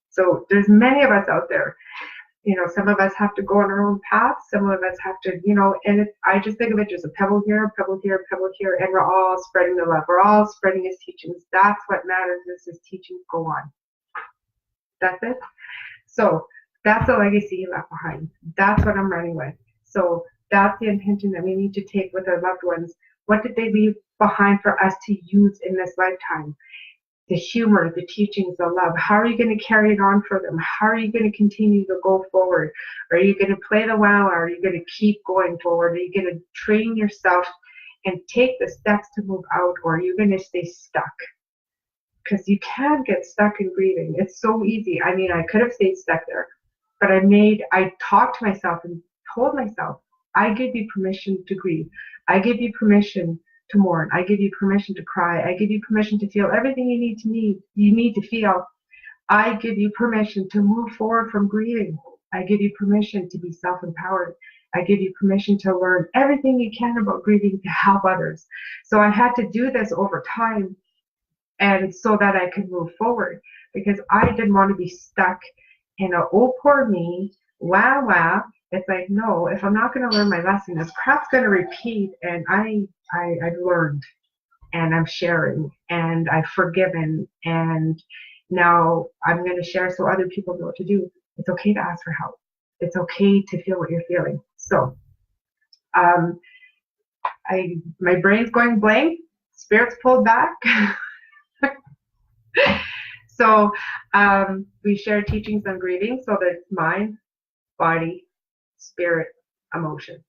So there's many of us out there. Some of us have to go on our own path. Some of us have to, and I just think of it as a pebble here, a pebble here, a pebble here, and we're all spreading the love. We're all spreading his teachings. That's what matters, is his teachings go on. That's it. So that's the legacy he left behind. That's what I'm running with. So that's the intention that we need to take with our loved ones. What did they leave behind for us to use in this lifetime? The humor, the teachings, the love. How are you going to carry it on for them? How are you going to continue to go forward? Are you going to play the wow? Are you going to keep going forward? Are you going to train yourself and take the steps to move out? Or are you going to stay stuck? Because you can get stuck in grieving. It's so easy. I mean, I could have stayed stuck there, but I talked to myself and told myself, I give you permission to grieve. I give you permission to mourn. I give you permission to cry. I give you permission to feel everything you need to feel. I give you permission to move forward from grieving. I give you permission to be self-empowered. I give you permission to learn everything you can about grieving to help others. So I had to do this over time, and so that I could move forward, because I didn't want to be stuck in a, oh, poor me, wah. It's like, no, if I'm not going to learn my lesson, this crap's going to repeat, and I've learned, and I'm sharing, and I've forgiven, and now I'm going to share so other people know what to do. It's okay to ask for help. It's okay to feel what you're feeling. So, my brain's going blank, spirit's pulled back. So, we share teachings on grieving, so that it's mind, body, spirit, emotion,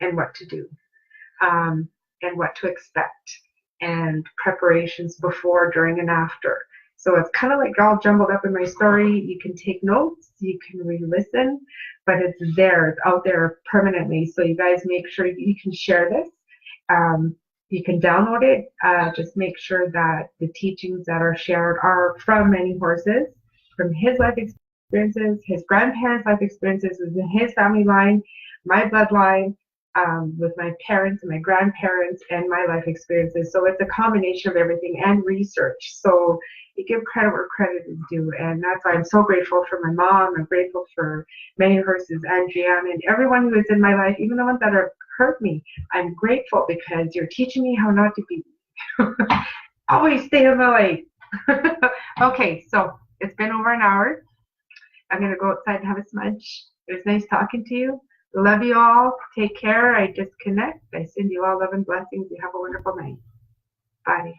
and what to do, and what to expect, and preparations before, during, and after. So it's kind of like all jumbled up in my story. You can take notes, you can re-listen, but it's there, it's out there permanently. So you guys make sure you can share this. You can download it. Just make sure that the teachings that are shared are from many horses, from his life experiences, his grandparents' life experiences within his family line, my bloodline, with my parents and my grandparents, and my life experiences. So it's a combination of everything, and research. So you give credit where credit is due, and that's why I'm so grateful for my mom. I'm grateful for many horses, and Jan, and everyone who is in my life, even the ones that have hurt me. I'm grateful because you're teaching me how not to be. Always stay in the light. Okay, so it's been over an hour. I'm going to go outside and have a smudge. It was nice talking to you. Love you all. Take care. I disconnect. I send you all love and blessings. You have a wonderful night. Bye.